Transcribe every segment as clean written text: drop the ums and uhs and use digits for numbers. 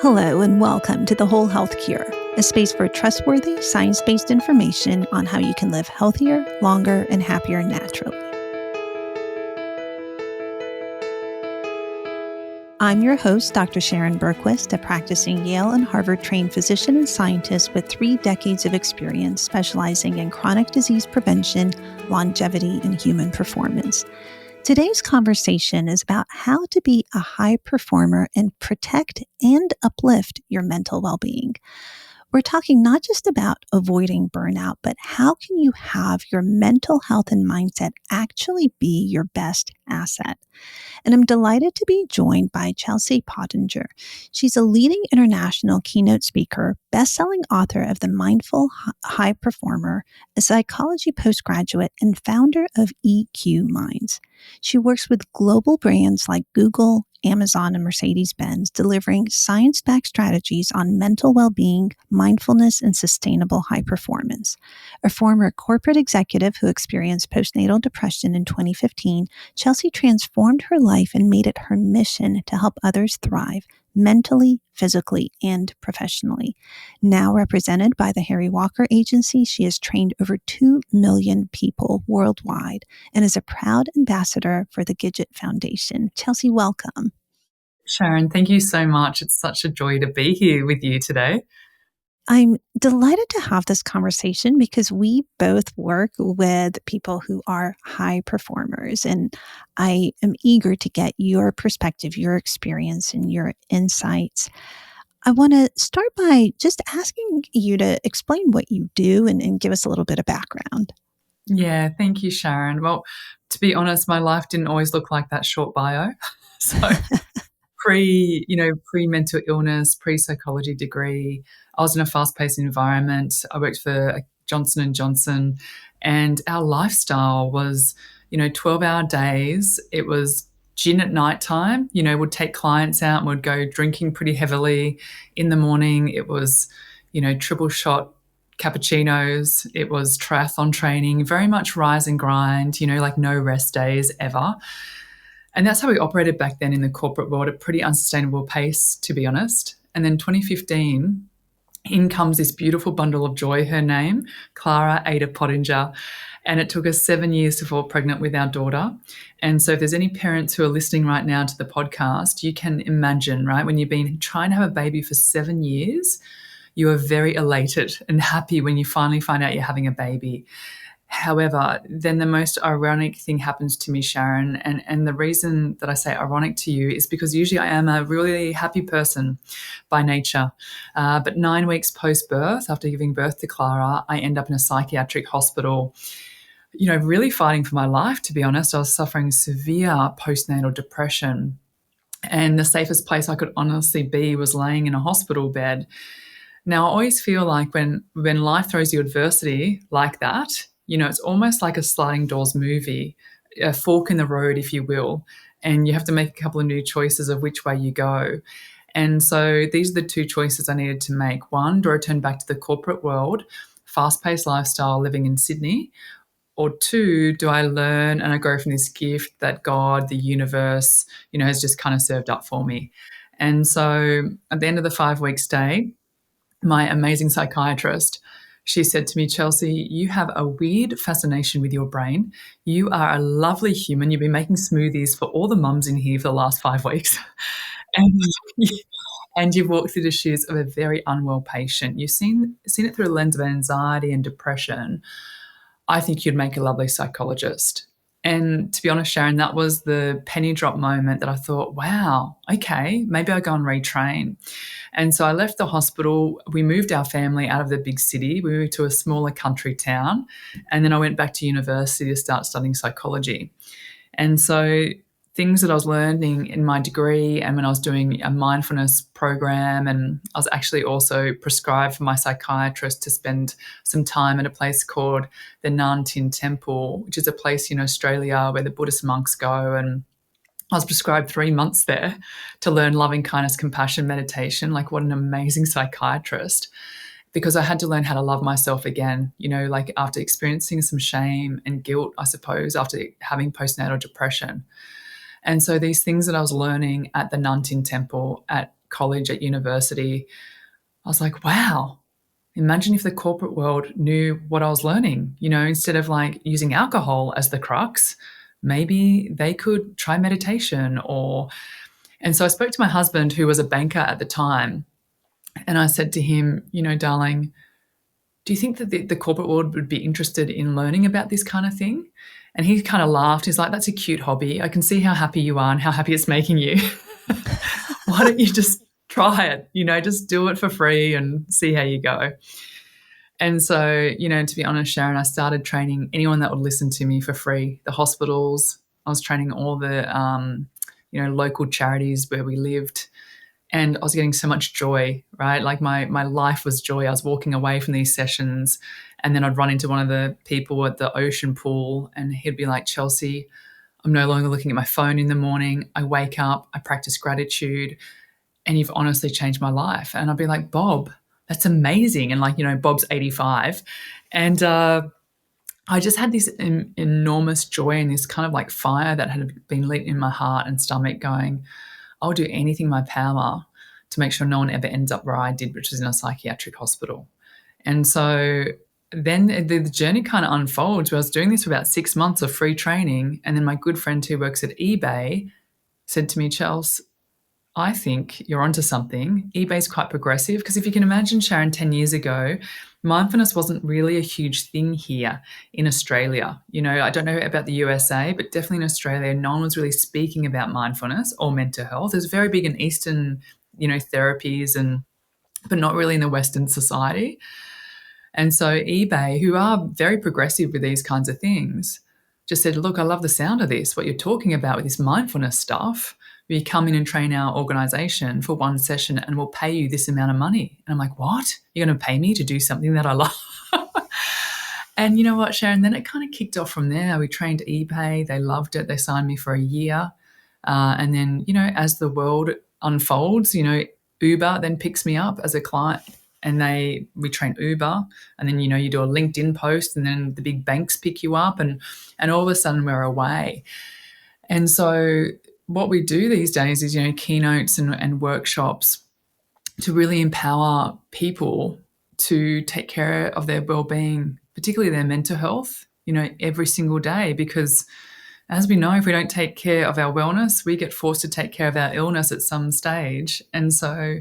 Hello and welcome to The Whole Health Cure, a space for trustworthy, science-based information on how you can live healthier, longer, and happier naturally. I'm your host, Dr. Sharon Berquist, a practicing Yale and Harvard-trained physician and scientist with 3 decades of experience specializing in chronic disease prevention, longevity, and human performance. Today's conversation is about how to be a high performer and protect and uplift your mental well-being. We're talking not just about avoiding burnout, but how can you have your mental health and mindset actually be your best asset? And I'm delighted to be joined by Chelsea Pottenger. She's a leading international keynote speaker, best-selling author of The Mindful High Performer, a psychology postgraduate, and founder of EQ Minds. She works with global brands like Google, Amazon, and Mercedes-Benz, delivering science-backed strategies on mental well-being, mindfulness, and sustainable high performance. A former corporate executive who experienced postnatal depression in 2015, Chelsea transformed her life and made it her mission to help others thrive mentally, physically, and professionally. Now represented by the Harry Walker Agency, she has trained over 2 million people worldwide and is a proud ambassador for the Gidget Foundation. Chelsea, welcome. Sharon, thank you so much. It's such a joy to be here with you today. I'm delighted to have this conversation because we both work with people who are high performers, and I am eager to get your perspective, your experience, and your insights. I want to start by just asking you to explain what you do and give us a little bit of background. Yeah, thank you, Sharon. Well, to be honest, my life didn't always look like that short bio. So pre-mental illness, pre-psychology degree, I was in a fast-paced environment. I worked for Johnson & Johnson, and our lifestyle was, 12-hour days. It was gin at nighttime, would take clients out and would go drinking pretty heavily. In the morning, it was, triple shot cappuccinos. It was triathlon training, very much rise and grind, like no rest days ever. And that's how we operated back then in the corporate world, at pretty unsustainable pace, to be honest. And then 2015, in comes this beautiful bundle of joy, her name, Clara Ada Pottenger. And it took us 7 years to fall pregnant with our daughter. And so if there's any parents who are listening right now to the podcast, you can imagine, right, when you've been trying to have a baby for 7 years, you are very elated and happy when you finally find out you're having a baby. However, then the most ironic thing happens to me, Sharon, and the reason that I say ironic to you is because usually I am a really happy person by nature. But 9 weeks post-birth, after giving birth to Clara, I end up in a psychiatric hospital, really fighting for my life, to be honest. I was suffering severe postnatal depression, and the safest place I could honestly be was laying in a hospital bed. Now, I always feel like when life throws you adversity like that, it's almost like a sliding doors movie, a fork in the road, if you will, and you have to make a couple of new choices of which way you go. And so these are the 2 choices I needed to make. 1, do I turn back to the corporate world, fast-paced lifestyle living in Sydney? Or 2, do I learn and I grow from this gift that God, the universe, has just kind of served up for me? And so at the end of the 5-week stay, my amazing psychiatrist, she said to me, Chelsea, you have a weird fascination with your brain. You are a lovely human. You've been making smoothies for all the mums in here for the last 5 weeks. And you've walked through the shoes of a very unwell patient. You've seen it through a lens of anxiety and depression. I think you'd make a lovely psychologist. And to be honest, Sharon, that was the penny drop moment that I thought, wow, okay, maybe I'll go and retrain. And so I left the hospital. We moved our family out of the big city. We moved to a smaller country town. And then I went back to university to start studying psychology. And so things that I was learning in my degree and when I was doing a mindfulness program, and I was actually also prescribed for my psychiatrist to spend some time at a place called the Nan Tin Temple, which is a place in Australia where the Buddhist monks go. And I was prescribed 3 months there to learn loving kindness, compassion, meditation. Like, what an amazing psychiatrist. Because I had to learn how to love myself again, like after experiencing some shame and guilt, I suppose, after having postnatal depression. And so these things that I was learning at the Nan Tin Temple, at college, at university, I was like, wow, imagine if the corporate world knew what I was learning, instead of like using alcohol as the crux, maybe they could try meditation and so I spoke to my husband, who was a banker at the time, and I said to him, darling, do you think that the corporate world would be interested in learning about this kind of thing? And he kind of laughed. He's like, that's a cute hobby. I can see how happy you are and how happy it's making you. Why don't you just try it? Just do it for free and see how you go. And so, to be honest, Sharon, I started training anyone that would listen to me for free. The hospitals, I was training all the, local charities where we lived. And I was getting so much joy, right? Like my life was joy. I was walking away from these sessions, and then I'd run into one of the people at the ocean pool, and he'd be like, Chelsea, I'm no longer looking at my phone in the morning. I wake up, I practice gratitude, and you've honestly changed my life. And I'd be like, Bob, that's amazing. And Bob's 85. And I just had this enormous joy and this kind of like fire that had been lit in my heart and stomach going, I'll do anything in my power to make sure no one ever ends up where I did, which is in a psychiatric hospital. And so then the journey kind of unfolds where I was doing this for about 6 months of free training. And then my good friend who works at eBay said to me, Chels, I think you're onto something. eBay's quite progressive because if you can imagine, Sharon, 10 years ago, mindfulness wasn't really a huge thing here in Australia. I don't know about the USA, but definitely in Australia, no one was really speaking about mindfulness or mental health. It was very big in Eastern, therapies but not really in the Western society. And so eBay, who are very progressive with these kinds of things, just said, look, I love the sound of this, what you're talking about with this mindfulness stuff. You come in and train our organization for one session and we'll pay you this amount of money. And I'm like, what? You're going to pay me to do something that I love? And you know what, Sharon? Then it kind of kicked off from there. We trained eBay. They loved it. They signed me for a year. And then, as the world unfolds, Uber then picks me up as a client and we train Uber. And then, you do a LinkedIn post and then the big banks pick you up and all of a sudden we're away. And so what we do these days is, keynotes and workshops to really empower people to take care of their well-being, particularly their mental health, every single day. Because as we know, if we don't take care of our wellness, we get forced to take care of our illness at some stage. And so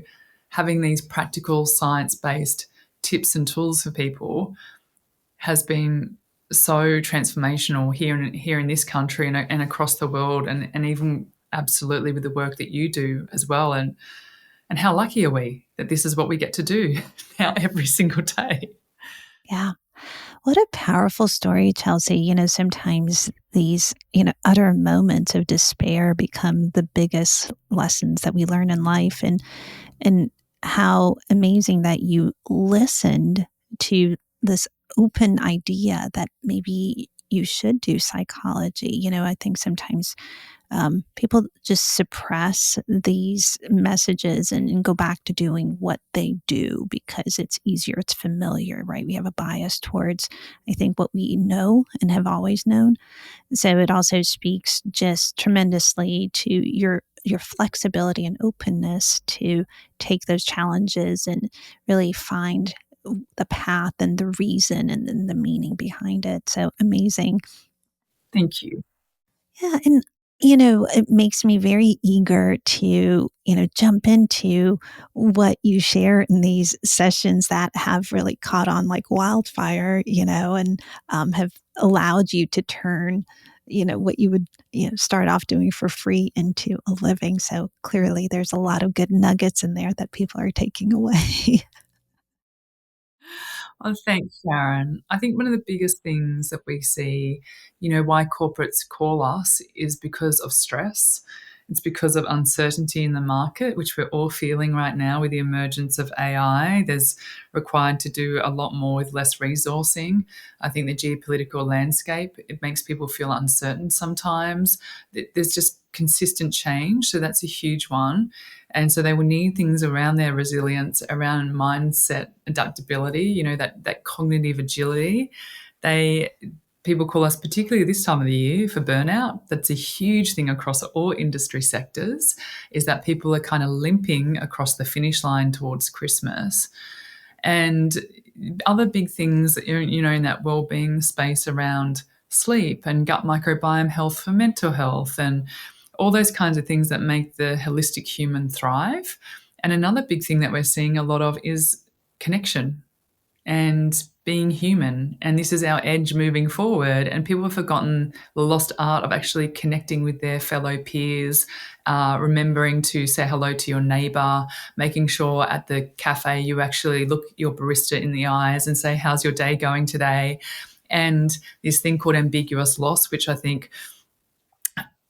having these practical science-based tips and tools for people has been so transformational here in this country and across the world, and even absolutely with the work that you do as well. And how lucky are we that this is what we get to do now every single day? Yeah. What a powerful story, Chelsea. Sometimes these, utter moments of despair become the biggest lessons that we learn in life. And how amazing that you listened to this open idea that maybe you should do psychology. I think sometimes people just suppress these messages and go back to doing what they do because it's easier, it's familiar, right? We have a bias towards, I think, what we know and have always known. So it also speaks just tremendously to your flexibility and openness to take those challenges and really find the path and the reason and the meaning behind it. So amazing. Thank you. Yeah. And, it makes me very eager to, jump into what you share in these sessions that have really caught on like wildfire, and have allowed you to turn, what you would, start off doing for free into a living. So clearly there's a lot of good nuggets in there that people are taking away. Oh, thanks, Sharon. I think one of the biggest things that we see, why corporates call us is because of stress. It's because of uncertainty in the market, which we're all feeling right now with the emergence of AI. There's required to do a lot more with less resourcing. I think the geopolitical landscape, it makes people feel uncertain sometimes. There's just consistent change. So that's a huge one. And so they will need things around their resilience, around mindset, adaptability, that cognitive agility. They people call us, particularly this time of the year, for burnout. That's a huge thing across all industry sectors, is that people are kind of limping across the finish line towards Christmas. And other big things, in that well-being space around sleep and gut microbiome health for mental health and all those kinds of things that make the holistic human thrive. And another big thing that we're seeing a lot of is connection and being human. And this is our edge moving forward. And people have forgotten the lost art of actually connecting with their fellow peers, remembering to say hello to your neighbor, making sure at the cafe you actually look your barista in the eyes and say, how's your day going today? And this thing called ambiguous loss, which I think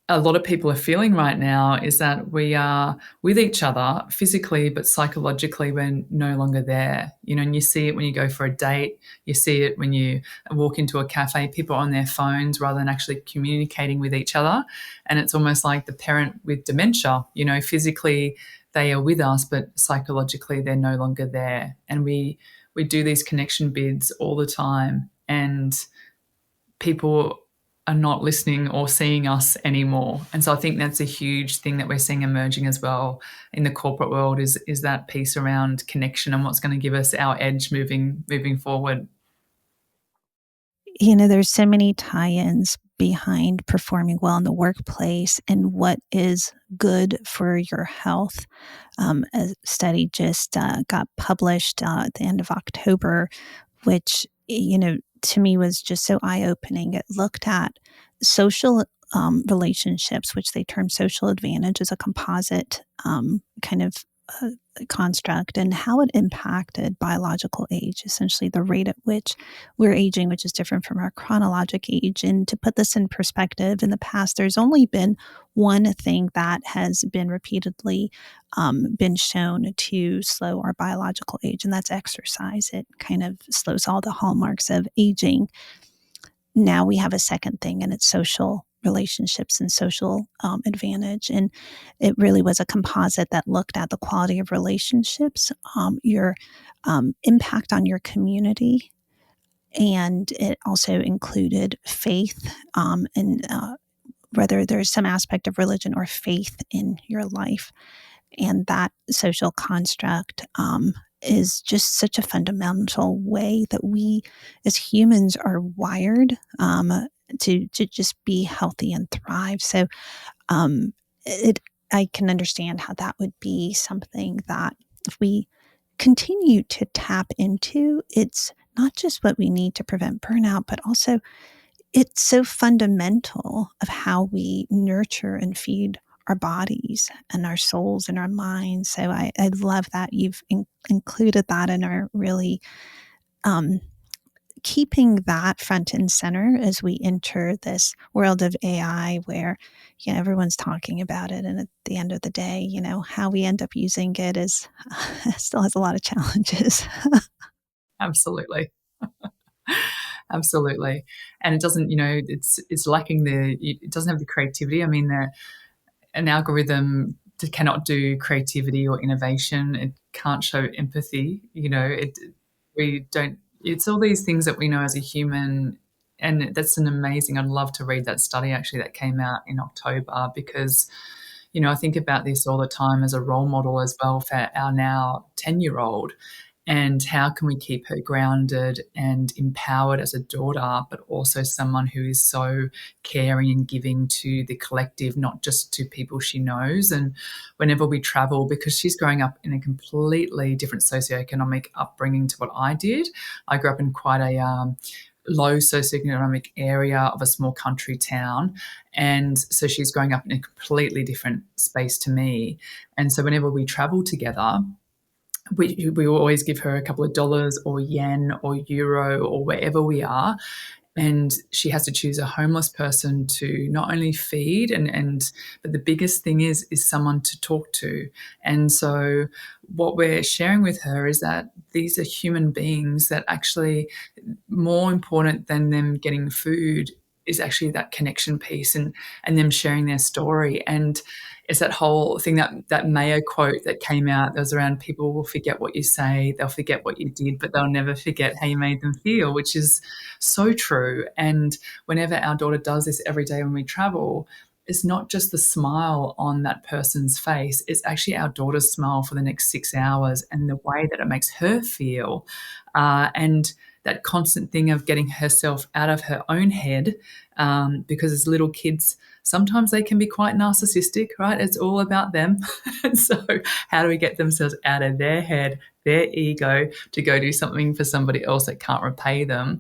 a lot of people are feeling right now, is that we are with each other physically, but psychologically we're no longer there. And you see it when you go for a date, you see it when you walk into a cafe, people are on their phones rather than actually communicating with each other. And it's almost like the parent with dementia, physically they are with us, but psychologically they're no longer there. And we do these connection bids all the time, and people are not listening or seeing us anymore. And so I think that's a huge thing that we're seeing emerging as well in the corporate world, is that piece around connection and what's going to give us our edge moving forward. There's so many tie-ins behind performing well in the workplace and what is good for your health. A study just got published at the end of October, which, to me was just so eye-opening. It looked at social relationships, which they term social advantage, as a composite kind of construct, and how it impacted biological age, essentially the rate at which we're aging, which is different from our chronologic age. And to put this in perspective, in the past, there's only been one thing that has been repeatedly been shown to slow our biological age, and that's exercise. It kind of slows all the hallmarks of aging. Now we have a second thing, and it's social relationships and social advantage. And it really was a composite that looked at the quality of relationships, your impact on your community, and it also included faith, and whether there's some aspect of religion or faith in your life. And that social construct is just such a fundamental way that we as humans are wired to just be healthy and thrive. So I can understand how that would be something that if we continue to tap into, it's not just what we need to prevent burnout, but also it's so fundamental of how we nurture and feed our bodies and our souls and our minds. So I love that you've included that and are really keeping that front and center as we enter this world of AI where, everyone's talking about it. And at the end of the day, how we end up using it is still has a lot of challenges. Absolutely. Absolutely. And it doesn't, it's lacking it doesn't have the creativity. I mean, an algorithm cannot do creativity or innovation. It can't show empathy. We don't, it's all these things that we know as a human. And that's I'd love to read that study actually that came out in October, because, I think about this all the time as a role model as well for our now 10-year-old. And how can we keep her grounded and empowered as a daughter, but also someone who is so caring and giving to the collective, not just to people she knows. And whenever we travel, because she's growing up in a completely different socioeconomic upbringing to what I did. I grew up in quite a low socioeconomic area of a small country town. And so she's growing up in a completely different space to me. And so whenever we travel together, we will always give her a couple of dollars or yen or euro or wherever we are. And she has to choose a homeless person to not only feed but the biggest thing is someone to talk to. And so what we're sharing with her is that these are human beings, that actually more important than them getting food is actually that connection piece and them sharing their story. And it's that whole thing, that Mayo quote that came out that was around, people will forget what you say, they'll forget what you did, but they'll never forget how you made them feel, which is so true. And whenever our daughter does this every day when we travel, it's not just the smile on that person's face, it's actually our daughter's smile for the next 6 hours and the way that it makes her feel. And that constant thing of getting herself out of her own head, because as little kids, sometimes they can be quite narcissistic, right? It's all about them. And so, how do we get themselves out of their head, their ego, to go do something for somebody else that can't repay them?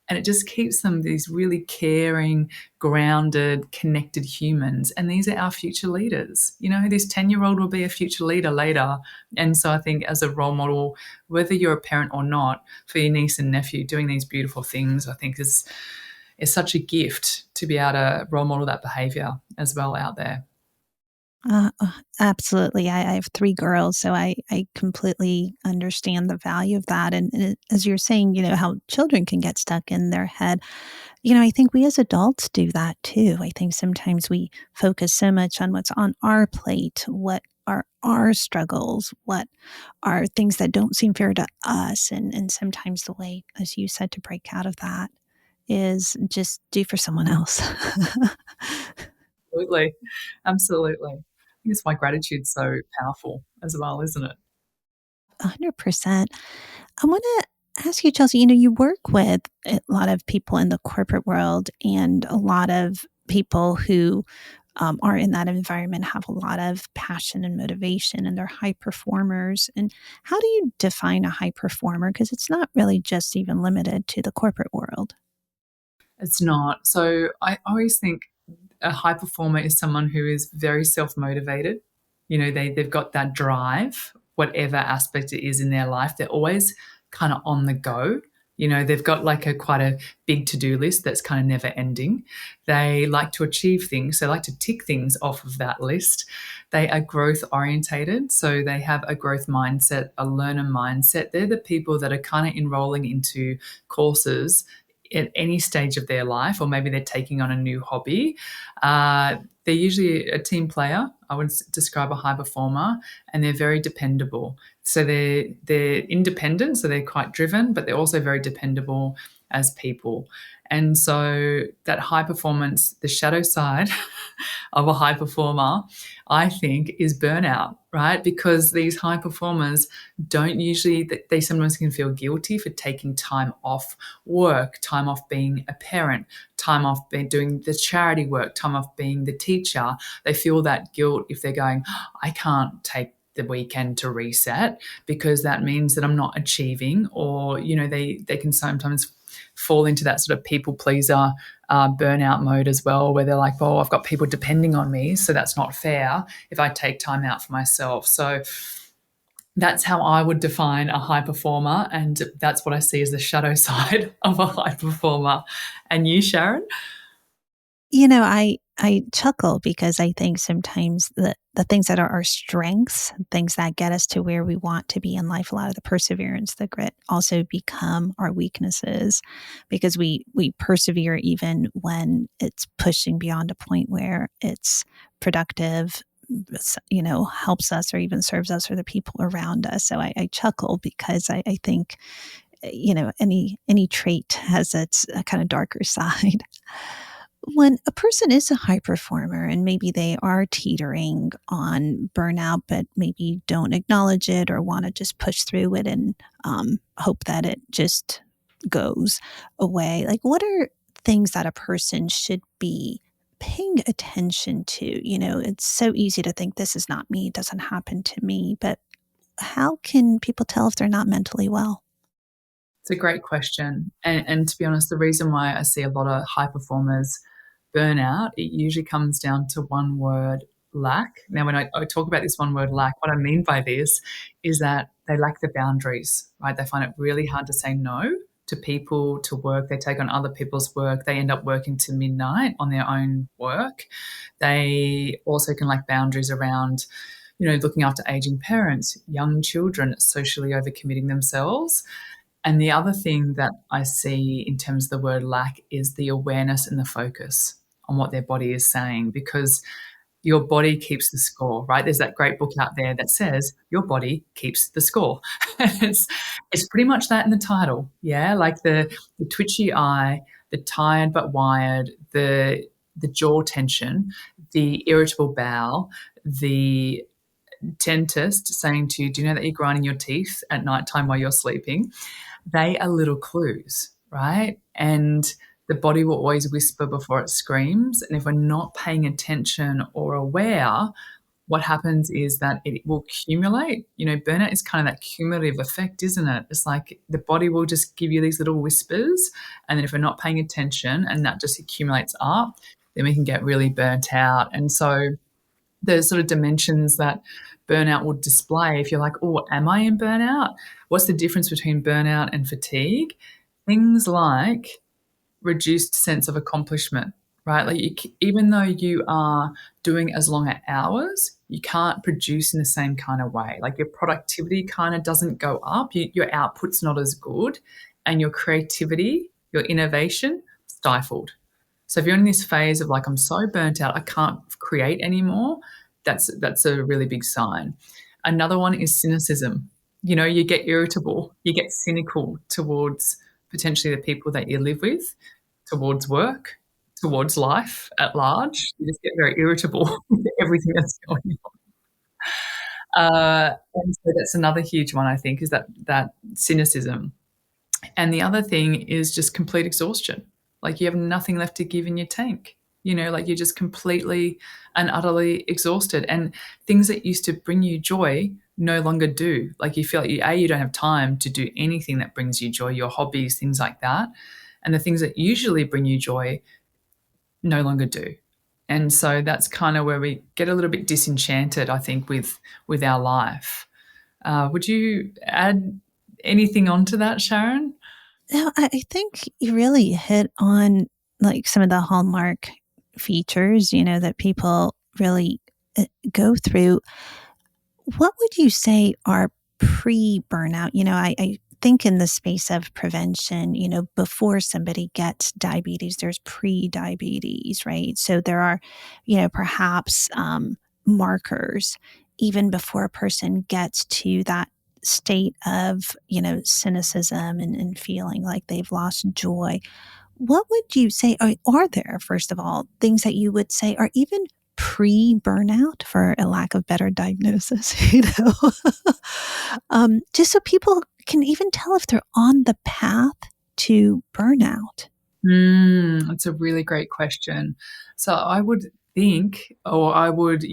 And it just keeps them these really caring, grounded, connected humans. And these are our future leaders. You know, this 10-year-old will be a future leader later. And so I think as a role model, whether you're a parent or not, for your niece and nephew, doing these beautiful things, I think is such a gift to be able to role model that behavior as well out there. Absolutely. I have three girls, so I completely understand the value of that. And as you're saying, how children can get stuck in their head, I think we as adults do that too. I think sometimes we focus so much on what's on our plate, what are our struggles, what are things that don't seem fair to us. And sometimes the way, as you said, to break out of that is just do for someone else. Absolutely. Absolutely. I think it's why gratitude's so powerful as well, isn't it? 100%. I want to ask you, Chelsea, you work with a lot of people in the corporate world and a lot of people who are in that environment have a lot of passion and motivation and they're high performers. And how do you define a high performer? Because it's not really just even limited to the corporate world. It's not. So I always think a high performer is someone who is very self-motivated. They've got that drive, whatever aspect it is in their life. They're always kind of on the go. They've got like quite a big to-do list that's kind of never ending. They like to achieve things. So they like to tick things off of that list. They are growth orientated. So they have a growth mindset, a learner mindset. They're the people that are kind of enrolling into courses at any stage of their life, or maybe they're taking on a new hobby. They're usually a team player. I would describe a high performer, and they're very dependable. So they're independent, so they're quite driven, but they're also very dependable as people. And so that high performance, the shadow side of a high performer, I think, is burnout, right? Because these high performers don't usually, they sometimes can feel guilty for taking time off work, time off being a parent, time off being doing the charity work, time off being the teacher. They feel that guilt if they're going, I can't take the weekend to reset because that means that I'm not achieving, or, they can sometimes fall into that sort of people pleaser burnout mode as well, where they're like, well, I've got people depending on me, so that's not fair if I take time out for myself. So that's how I would define a high performer, and that's what I see as the shadow side of a high performer. And you, Sharon? I chuckle because I think sometimes the things that are our strengths, things that get us to where we want to be in life, a lot of the perseverance, the grit, also become our weaknesses because we persevere even when it's pushing beyond a point where it's productive, helps us or even serves us or the people around us. So I chuckle because I think, any trait has its kind of darker side. When a person is a high performer and maybe they are teetering on burnout, but maybe don't acknowledge it or want to just push through it and hope that it just goes away, like what are things that a person should be paying attention to? It's so easy to think this is not me, it doesn't happen to me, but how can people tell if they're not mentally well? It's a great question. And to be honest, the reason why I see a lot of high performers burnout, it usually comes down to one word: lack. Now, when I talk about this one word lack, what I mean by this is that they lack the boundaries, right? They find it really hard to say no to people, to work. They take on other people's work. They end up working to midnight on their own work. They also can lack boundaries around, looking after aging parents, young children, socially overcommitting themselves. And the other thing that I see in terms of the word lack is the awareness and the focus on what their body is saying, because your body keeps the score, right? There's that great book out there that says your body keeps the score. it's it's pretty much that in the title, yeah. Like the twitchy eye, the tired but wired, the jaw tension, the irritable bowel, the dentist saying to you, "Do you know that you're grinding your teeth at nighttime while you're sleeping?" They are little clues, right? And the body will always whisper before it screams. And if we're not paying attention or aware, what happens is that it will accumulate. Burnout is kind of that cumulative effect, isn't it? It's like the body will just give you these little whispers. And then if we're not paying attention and that just accumulates up, then we can get really burnt out. And so the sort of dimensions that burnout would display, if you're like, oh, am I in burnout? What's the difference between burnout and fatigue? Things like reduced sense of accomplishment, right? Like even though you are doing as long hours, you can't produce in the same kind of way. Like your productivity kind of doesn't go up. Your output's not as good, and your creativity, your innovation, stifled. So if you're in this phase of like, I'm so burnt out, I can't create anymore, that's a really big sign. Another one is cynicism. You get irritable, you get cynical towards potentially the people that you live with, towards work, towards life at large. You just get very irritable with everything that's going on. And so that's another huge one, I think, is that cynicism. And the other thing is just complete exhaustion. Like you have nothing left to give in your tank. Like you're just completely and utterly exhausted. And things that used to bring you joy no longer do. Like you feel like you don't have time to do anything that brings you joy, your hobbies, things like that. And the things that usually bring you joy no longer do. And so that's kind of where we get a little bit disenchanted, I think, with our life. Would you add anything onto that, Sharon? No, I think you really hit on like some of the hallmark features, that people really go through. What would you say are pre-burnout? I think in the space of prevention, before somebody gets diabetes, there's pre-diabetes, right? So there are, perhaps markers even before a person gets to that state of, cynicism and feeling like they've lost joy. What would you say are there, first of all, things that you would say are even pre-burnout, for a lack of better diagnosis, just so people can even tell if they're on the path to burnout? That's a really great question. So I would think, or I would,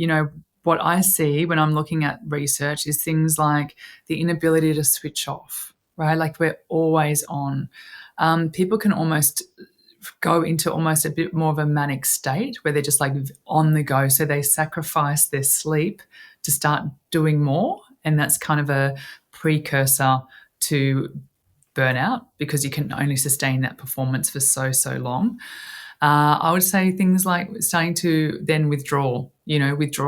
what I see when I'm looking at research is things like the inability to switch off, right? Like we're always on. People can almost go into almost a bit more of a manic state where they're just like on the go. So they sacrifice their sleep to start doing more. And that's kind of a precursor to burnout because you can only sustain that performance for so long. I would say things like starting to then withdraw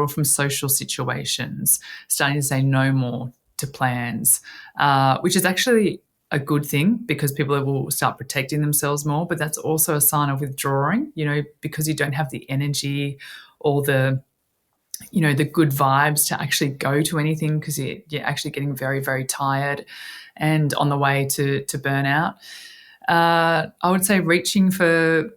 from social situations, starting to say no more to plans, which is actually a good thing because people will start protecting themselves more. But that's also a sign of withdrawing, because you don't have the energy or the good vibes to actually go to anything because you're actually getting very, very tired and on the way to burnout. I would say reaching for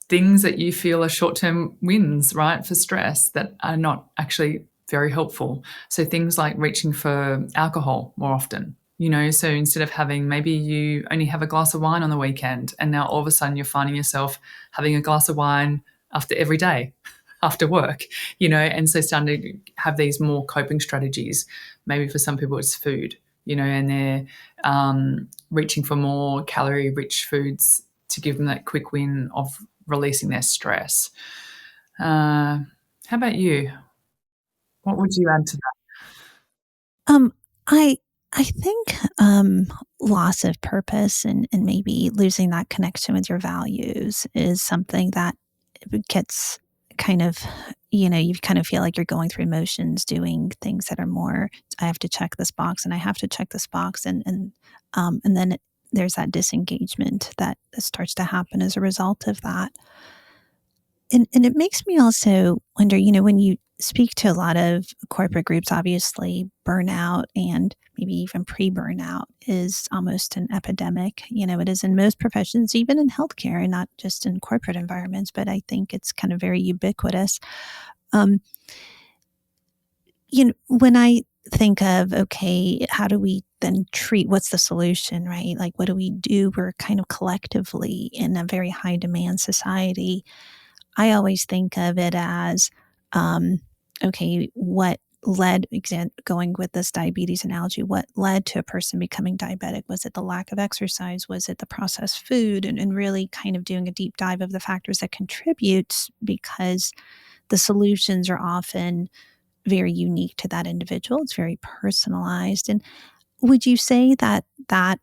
things that you feel are short-term wins, right, for stress that are not actually very helpful. So things like reaching for alcohol more often, so instead of maybe you only have a glass of wine on the weekend and now all of a sudden you're finding yourself having a glass of wine after every day after work, and so starting to have these more coping strategies. Maybe for some people it's food, and they're reaching for more calorie-rich foods to give them that quick win of releasing their stress. How about you? What would you add to that? I I think loss of purpose and maybe losing that connection with your values is something that gets kind of, you kind of feel like you're going through motions doing things that are more, I have to check this box and I have to check this box. And then there's that disengagement that starts to happen as a result of that. And it makes me also wonder, when you speak to a lot of corporate groups, obviously burnout and maybe even pre-burnout is almost an epidemic. It is in most professions, even in healthcare, and not just in corporate environments, but I think it's kind of very ubiquitous. Um, when I think of, okay, how do we then treat, what's the solution, right? Like, what do we do? We're kind of collectively in a very high demand society. I always think of it as, um, okay, what led, going with this diabetes analogy, what led to a person becoming diabetic? Was it the lack of exercise? Was it the processed food? And really kind of doing a deep dive of the factors that contribute, because the solutions are often very unique to that individual. It's very personalized. And would you say that that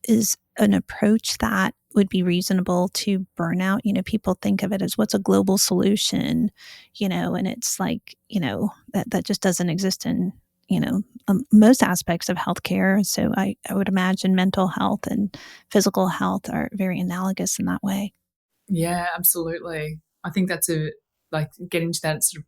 is an approach that would be reasonable to burnout? People think of it as, what's a global solution, and it's like, that just doesn't exist in, most aspects of healthcare. So I would imagine mental health and physical health are very analogous in that way. Yeah, absolutely. I think that's like getting to that sort of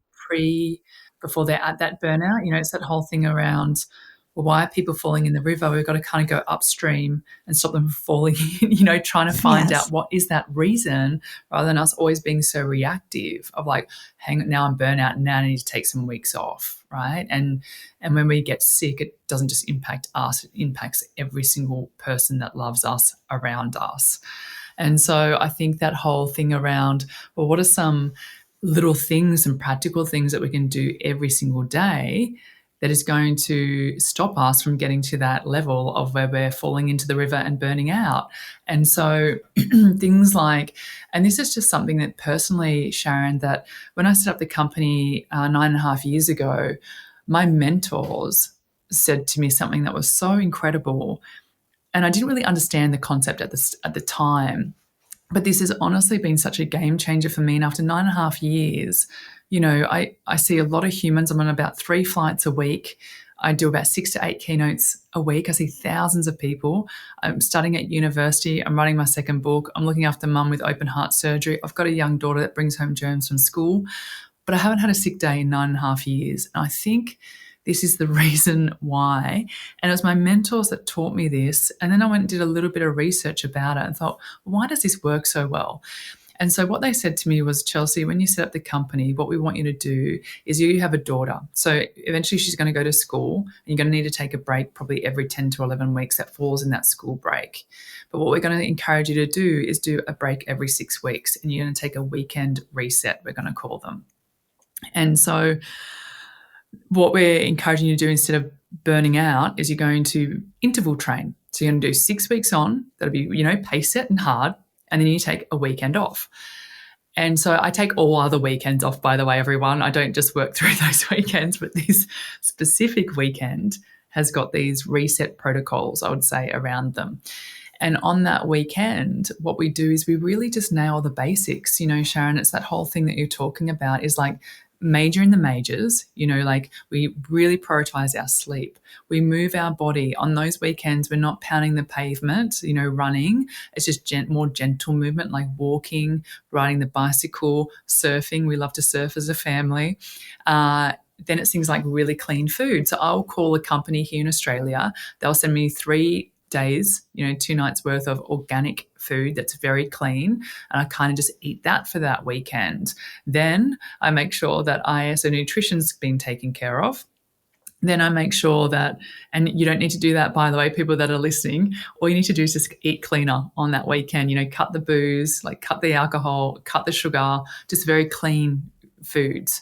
before they're at that burnout. It's that whole thing around, well, why are people falling in the river? We've got to kind of go upstream and stop them from falling in, trying to find out Yes. what is that reason, rather than us always being so reactive of like, hang on, now I'm burnout and now I need to take some weeks off. Right. And when we get sick, it doesn't just impact us, it impacts every single person that loves us around us. And so I think that whole thing around, well, what are some little things and practical things that we can do every single day that is going to stop us from getting to that level of where we're falling into the river and burning out? And so things like, and this is just something that personally, Sharon, that when I set up the company 9.5 years ago, my mentors said to me something that was so incredible. And I didn't really understand the concept at the time. But this has honestly been such a game changer for me. And after 9.5 years, I see a lot of humans. I'm on about 3 flights a week. I do about 6 to 8 keynotes a week. I see thousands of people. I'm studying at university. I'm writing my second book. I'm looking after mum with open heart surgery. I've got a young daughter that brings home germs from school, but I haven't had a sick day in 9.5 years. And I think this is the reason why. And it was my mentors that taught me this. And then I went and did a little bit of research about it and thought, why does this work so well? And so what they said to me was, Chelsea, when you set up the company, what we want you to do is, you have a daughter. So eventually she's going to go to school and you're going to need to take a break probably every 10 to 11 weeks that falls in that school break. But what we're going to encourage you to do is do a break every 6 weeks, and you're going to take a weekend reset, we're going to call them. And so what we're encouraging you to do instead of burning out is, you're going to interval train. So you're going to do 6 weeks on, that'll be, pace set and hard, and then you take a weekend off. And so I take all other weekends off, by the way, everyone. I don't just work through those weekends, but this specific weekend has got these reset protocols, I would say, around them. And on that weekend, what we do is we really just nail the basics. Sharon, it's that whole thing that you're talking about, is like major in the majors, like we really prioritize our sleep. We move our body on those weekends. We're not pounding the pavement, running. It's just more gentle movement, like walking, riding the bicycle, surfing. We love to surf as a family. Then it's things like really clean food. So I'll call a company here in Australia. They'll send me 3 days, 2 nights worth of organic food that's very clean. And I kind of just eat that for that weekend. Then I make sure that so nutrition's been taken care of. Then I make sure that, and you don't need to do that, by the way, people that are listening, all you need to do is just eat cleaner on that weekend, cut the booze, like cut the alcohol, cut the sugar, just very clean foods.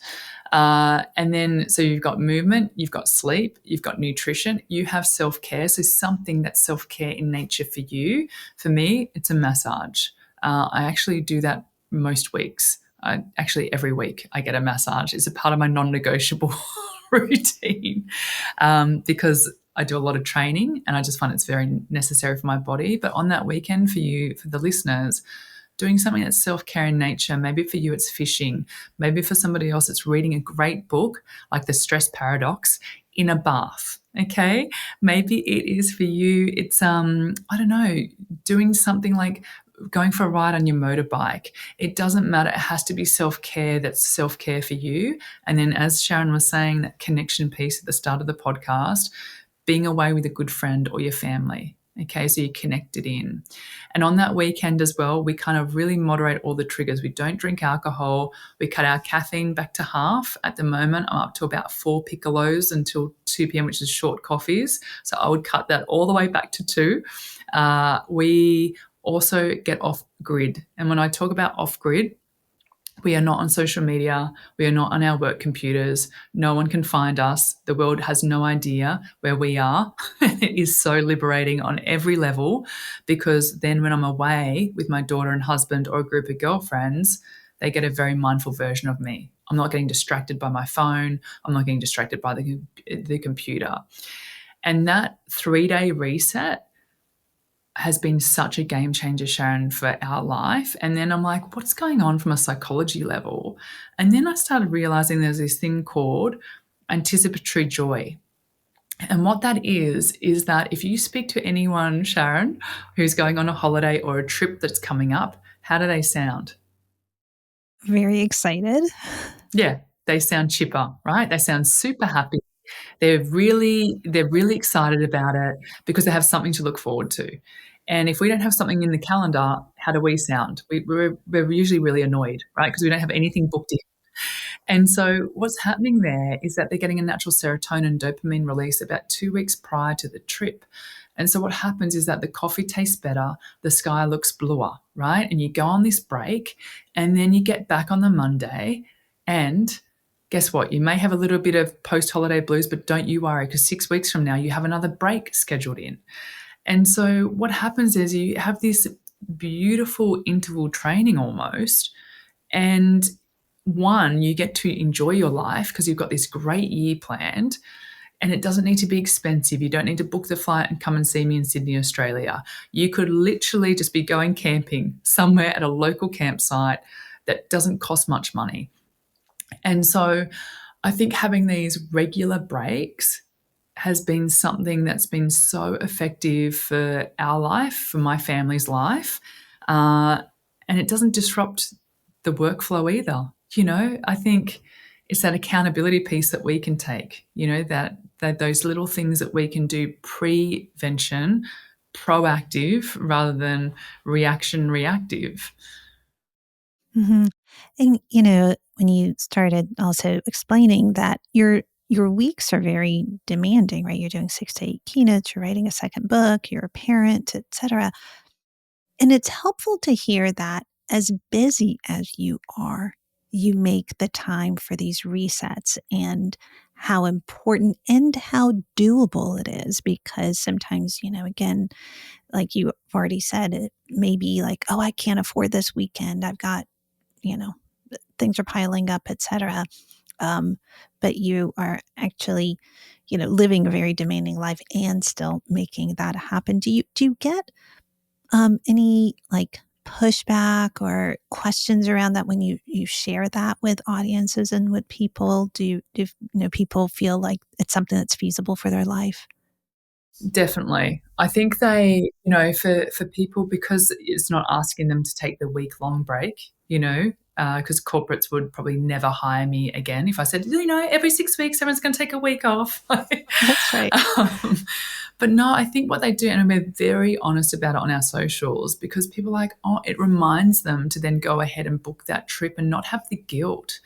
And then, so you've got movement, you've got sleep, you've got nutrition, you have self-care. So something that's self-care in nature for you. For me, it's a massage. I actually do that most weeks. Actually, every week I get a massage. It's a part of my non-negotiable routine, because I do a lot of training and I just find it's very necessary for my body. But on that weekend, for you, for the listeners, doing something that's self-care in nature. Maybe for you it's fishing. Maybe for somebody else it's reading a great book like The Stress Paradox in a bath. Okay? Maybe it is for you, it's I don't know, doing something like going for a ride on your motorbike. It doesn't matter. It has to be self-care that's self-care for you. And then, as Sharon was saying, that connection piece at the start of the podcast, being away with a good friend or your family. Okay, so you connect it in. And on that weekend as well, we kind of really moderate all the triggers. We don't drink alcohol. We cut our caffeine back to half. At the moment, I'm up to about 4 piccolos until 2 p.m., which is short coffees. So I would cut that all the way back to 2. We also get off grid. And when I talk about off grid, we are not on social media. We are not on our work computers. No one can find us. The world has no idea where we are. It is so liberating on every level, because then when I'm away with my daughter and husband or a group of girlfriends, they get a very mindful version of me. I'm not getting distracted by my phone. I'm not getting distracted by the computer. And that 3-day reset has been such a game changer, Sharon, for our life. And then I'm like, what's going on from a psychology level? And then I started realizing there's this thing called anticipatory joy. And what that is that if you speak to anyone, Sharon, who's going on a holiday or a trip that's coming up, how do they sound? Very excited. Yeah, they sound chipper, right? They sound super happy. They're really excited about it because they have something to look forward to. And if we don't have something in the calendar, how do we sound? We're usually really annoyed, right? Because we don't have anything booked in. And so what's happening there is that they're getting a natural serotonin and dopamine release about 2 weeks prior to the trip. And so what happens is that the coffee tastes better, the sky looks bluer, right? And you go on this break, and then you get back on the Monday, and guess what? You may have a little bit of post-holiday blues, but don't you worry, because 6 weeks from now, you have another break scheduled in. And so what happens is you have this beautiful interval training almost, and one, you get to enjoy your life because you've got this great year planned, and it doesn't need to be expensive. You don't need to book the flight and come and see me in Sydney, Australia. You could literally just be going camping somewhere at a local campsite that doesn't cost much money. And so I think having these regular breaks has been something that's been so effective for our life, for my family's life. And it doesn't disrupt the workflow either. I think it's that accountability piece that we can take, that those little things that we can do, prevention, proactive rather than reaction reactive. Mm-hmm. And, when you started also explaining that your weeks are very demanding, right? You're doing 6 to 8 keynotes, you're writing a second book, you're a parent, etc. And it's helpful to hear that as busy as you are, you make the time for these resets, and how important and how doable it is. Because sometimes, again, like you've already said, it may be like, oh, I can't afford this weekend. I've got, things are piling up, etc. But you are actually, living a very demanding life and still making that happen. Do you get any like pushback or questions around that when you share that with audiences and with people? Do people feel like it's something that's feasible for their life? Definitely. I think they, for people, because it's not asking them to take the week-long break, because corporates would probably never hire me again if I said, every 6 weeks everyone's going to take a week off. That's right. But no, I think what they do, and we're very honest about it on our socials, because people are like, it reminds them to then go ahead and book that trip and not have the guilt,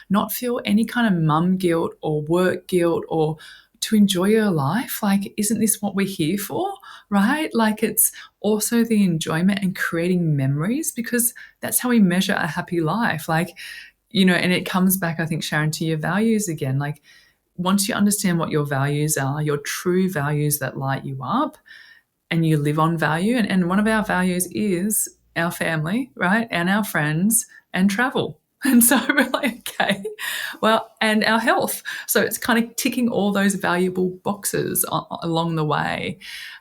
not feel any kind of mum guilt or work guilt, or to enjoy your life. Like, isn't this what we're here for, right? Like, it's also the enjoyment and creating memories, because that's how we measure a happy life. Like, and it comes back, I think, Sharon, to your values again. Like, once you understand what your values are, your true values that light you up, and you live on value, and one of our values is our family, right? And our friends and travel. And so we're like, okay, well, and our health. So it's kind of ticking all those valuable boxes along the way.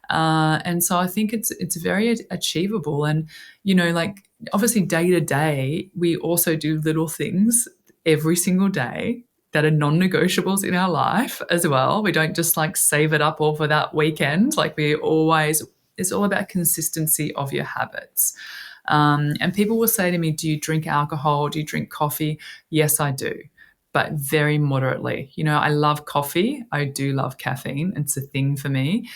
And so I think it's very achievable. And, like, obviously day to day, we also do little things every single day that are non-negotiables in our life as well. We don't just like save it up all for that weekend. Like, it's all about consistency of your habits. And people will say to me, do you drink alcohol? Do you drink coffee? Yes, I do, but very moderately. I love coffee. I do love caffeine. It's a thing for me.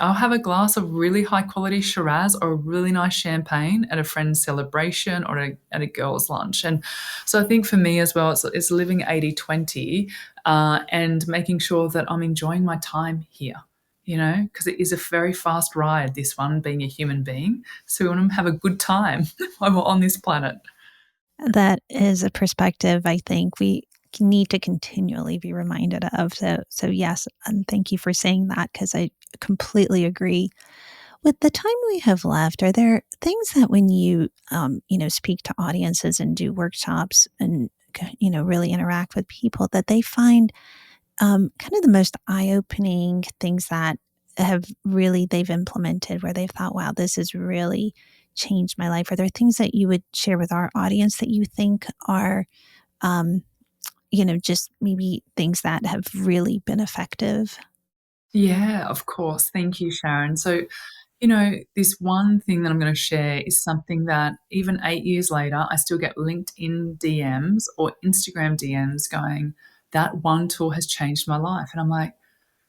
I'll have a glass of really high quality Shiraz or a really nice champagne at a friend's celebration or at a girl's lunch. And so I think for me as well, it's living 80/20 and making sure that I'm enjoying my time here, because it is a very fast ride, this one, being a human being. So we want to have a good time while we're on this planet. That is a perspective I think we need to continually be reminded of. So yes, and thank you for saying that because I completely agree. With the time we have left, are there things that when you speak to audiences and do workshops and, really interact with people that they find kind of the most eye-opening things that they've implemented where they've thought, wow, this has really changed my life? Are there things that you would share with our audience that you think are, um, just maybe things that have really been effective? Yeah, of course. Thank you, Sharon. So, this one thing that I'm going to share is something that even 8 years later, I still get LinkedIn DMs or Instagram DMs going, that one tool has changed my life. And I'm like,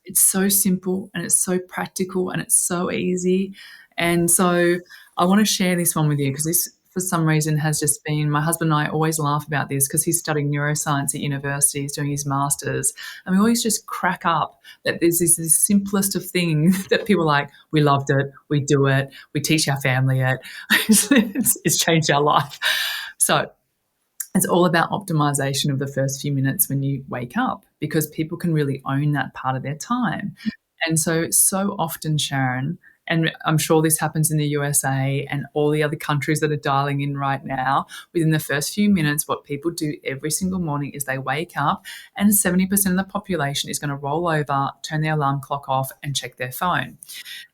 it's so simple and it's so practical and it's so easy. And so I want to share this one with you because this, for some reason, has just been, my husband and I always laugh about this because he's studying neuroscience at university, he's doing his master's, and we always just crack up that there's this simplest of things that people are like, we loved it, we do it, we teach our family it, it's changed our life. So it's all about optimization of the first few minutes when you wake up because people can really own that part of their time. And so often, Sharon, and I'm sure this happens in the USA and all the other countries that are dialing in right now, within the first few minutes, what people do every single morning is they wake up and 70% of the population is going to roll over, turn their alarm clock off and check their phone.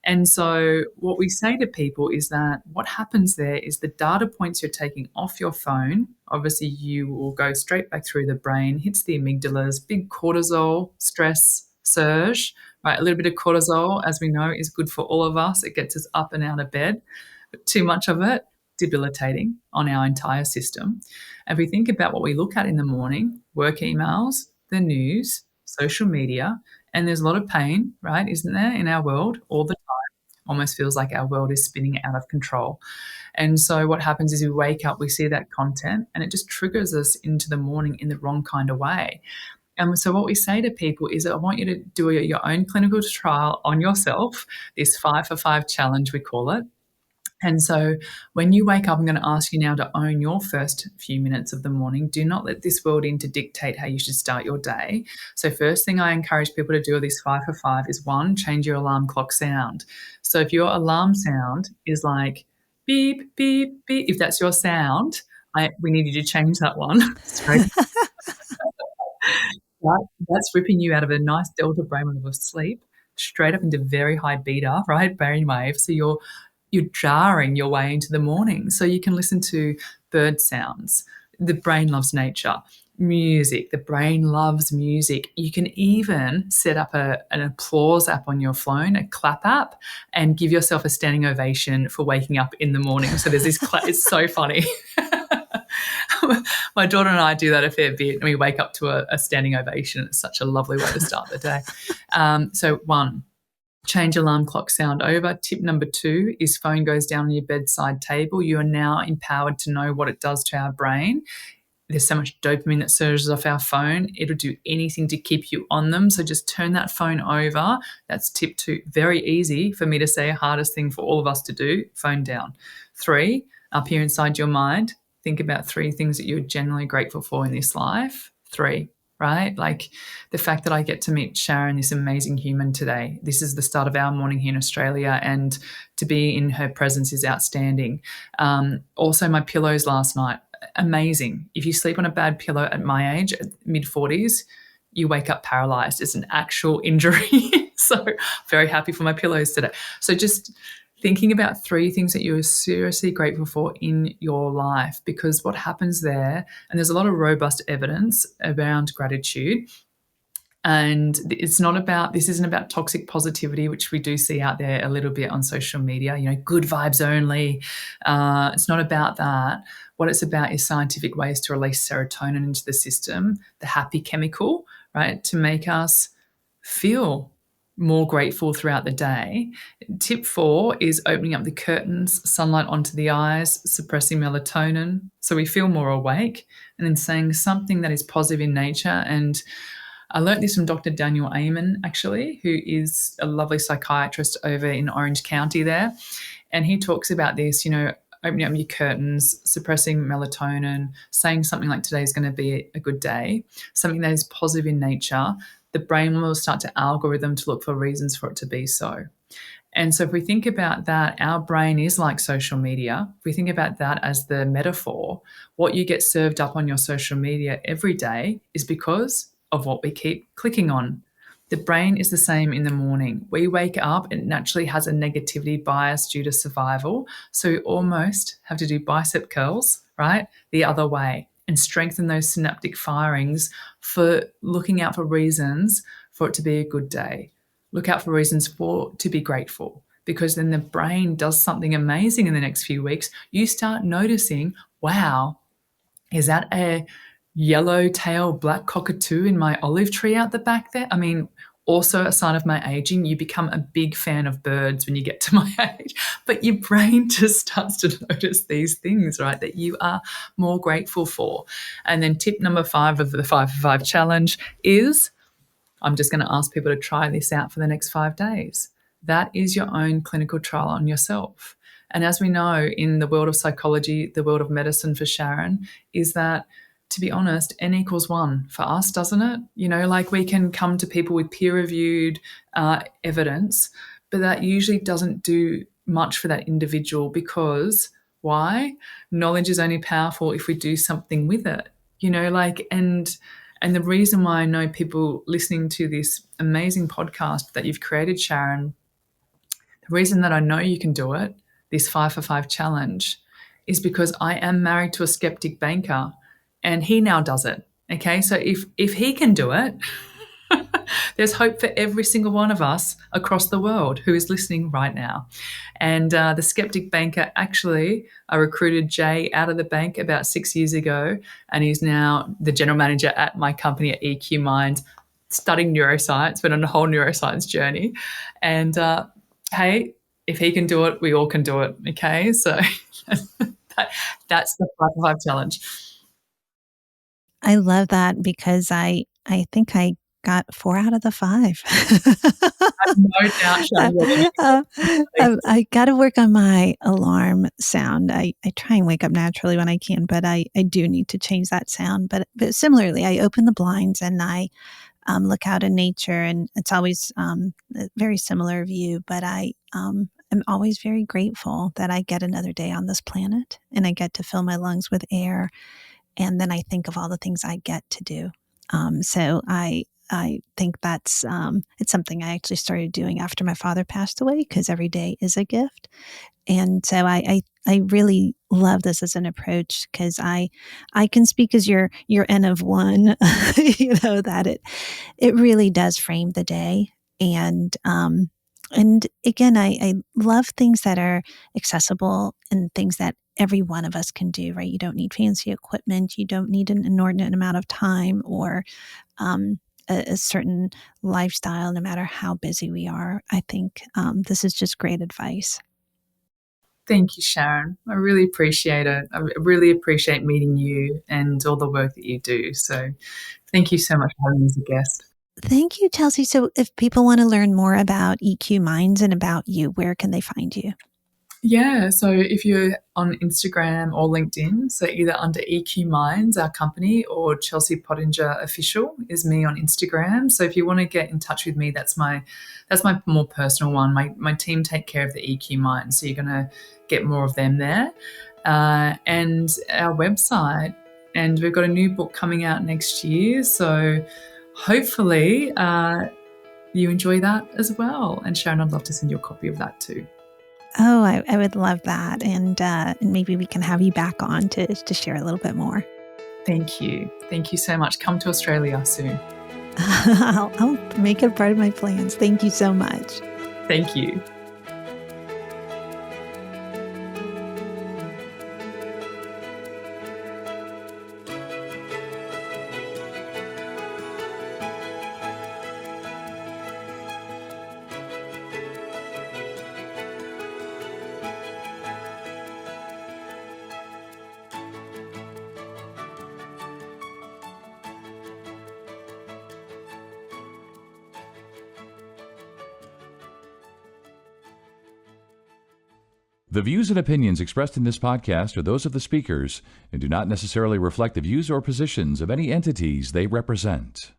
And so what we say to people is that what happens there is the data points you're taking off your phone, obviously you will go straight back through the brain, hits the amygdalas, big cortisol stress surge, right? A little bit of cortisol, as we know, is good for all of us. It gets us up and out of bed. But too much of it, debilitating on our entire system. And if we think about what we look at in the morning, work emails, the news, social media, and there's a lot of pain, right, isn't there, in our world all the time? Almost feels like our world is spinning out of control. And so what happens is we wake up, we see that content, and it just triggers us into the morning in the wrong kind of way. And so what we say to people is, I want you to do your own clinical trial on yourself, this 5 for 5 challenge, we call it. And so when you wake up, I'm going to ask you now to own your first few minutes of the morning. Do not let this world in to dictate how you should start your day. So first thing I encourage people to do with this 5 for 5 is, one, change your alarm clock sound. So if your alarm sound is like beep, beep, beep, if that's your sound, we need you to change that one straight. That's ripping you out of a nice delta brainwave of sleep straight up into very high beta, right, brainwave. So you're jarring your way into the morning. So you can listen to bird sounds. The brain loves nature. Music. The brain loves music. You can even set up an applause app on your phone, a clap app, and give yourself a standing ovation for waking up in the morning. So there's this it's so funny. My daughter and I do that a fair bit, and we wake up to a standing ovation. It's such a lovely way to start the day. So one, change alarm clock sound over. Tip number 2 is phone goes down on your bedside table. You are now empowered to know what it does to our brain. There's so much dopamine that surges off our phone. It'll do anything to keep you on them. So just turn that phone over. That's tip 2. Very easy for me to say, hardest thing for all of us to do, phone down. 3, up here inside your mind, think about 3 things that you're genuinely grateful for in this life. 3, right? Like the fact that I get to meet Sharon, this amazing human today. This is the start of our morning here in Australia, and to be in her presence is outstanding. Also, my pillows last night, amazing. If you sleep on a bad pillow at my age, mid-40s, you wake up paralyzed. It's an actual injury. So very happy for my pillows today. So just thinking about 3 things that you're seriously grateful for in your life, because what happens there, and there's a lot of robust evidence around gratitude, And this isn't about toxic positivity, which we do see out there a little bit on social media, good vibes only. It's not about that. What it's about is scientific ways to release serotonin into the system, the happy chemical, right, to make us feel more grateful throughout the day. Tip 4 is opening up the curtains, sunlight onto the eyes, suppressing melatonin so we feel more awake, and then saying something that is positive in nature. And I learnt this from Dr. Daniel Amen, actually, who is a lovely psychiatrist over in Orange County there. And he talks about this, opening up your curtains, suppressing melatonin, saying something like today's going to be a good day, something that is positive in nature. The brain will start to algorithm to look for reasons for it to be so. And so if we think about that, our brain is like social media. If we think about that as the metaphor, what you get served up on your social media every day is because of what we keep clicking on. The brain is the same in the morning. We wake up, it naturally has a negativity bias due to survival. So we almost have to do bicep curls, right, the other way and strengthen those synaptic firings for looking out for reasons for it to be a good day. Look out for reasons to be grateful, because then the brain does something amazing in the next few weeks. You start noticing, wow, is that a yellow-tailed black cockatoo in my olive tree out the back there? I mean, also a sign of my aging. You become a big fan of birds when you get to my age, but your brain just starts to notice these things, right, that you are more grateful for. And then tip number 5 of the 5 for 5 challenge is, I'm just going to ask people to try this out for the next 5 days. That is your own clinical trial on yourself. And as we know, in the world of psychology, the world of medicine for Sharon, is that, to be honest, N equals 1 for us, doesn't it? Like we can come to people with peer-reviewed evidence, but that usually doesn't do much for that individual, because why? Knowledge is only powerful if we do something with it, and the reason why I know people listening to this amazing podcast that you've created, Sharon, the reason that I know you can do it, this 5 for 5 challenge, is because I am married to a skeptic banker and he now does it. Okay, so if he can do it, there's hope for every single one of us across the world who is listening right now. And the skeptic banker, actually, I recruited Jay out of the bank about 6 years ago, and he's now the general manager at my company at EQ Minds, studying neuroscience, but on a whole neuroscience journey. And hey, if he can do it, we all can do it. Okay, so that's the 5 for 5 challenge. I love that, because I think I got 4 out of the 5. No doubt, Sharon. I got to work on my alarm sound. I try and wake up naturally when I can, but I do need to change that sound. But similarly, I open the blinds and I look out in nature, and it's always a very similar view. But I am always very grateful that I get another day on this planet and I get to fill my lungs with air. And then I think of all the things I get to do. So I think that's it's something I actually started doing after my father passed away, because every day is a gift. And so I really love this as an approach, because I can speak as your N of 1, that it really does frame the day. And again, I love things that are accessible and things that every one of us can do, right? You don't need fancy equipment. You don't need an inordinate amount of time or a certain lifestyle, no matter how busy we are. I think this is just great advice. Thank you, Sharon. I really appreciate it. I really appreciate meeting you and all the work that you do. So thank you so much for having me as a guest. Thank you, Chelsea. So if people want to learn more about EQ Minds and about you, where can they find you? Yeah, so if you're on Instagram or LinkedIn, so either under EQ Minds, our company, or Chelsea Pottenger Official is me on Instagram. So if you want to get in touch with me, that's my more personal one. My team take care of the EQ Minds, so you're going to get more of them there. And our website, and we've got a new book coming out next year. So hopefully you enjoy that as well. And Sharon, I'd love to send you a copy of that too. Oh, I would love that. And maybe we can have you back on to share a little bit more. Thank you. Thank you so much. Come to Australia soon. I'll make it part of my plans. Thank you so much. Thank you. The views and opinions expressed in this podcast are those of the speakers and do not necessarily reflect the views or positions of any entities they represent.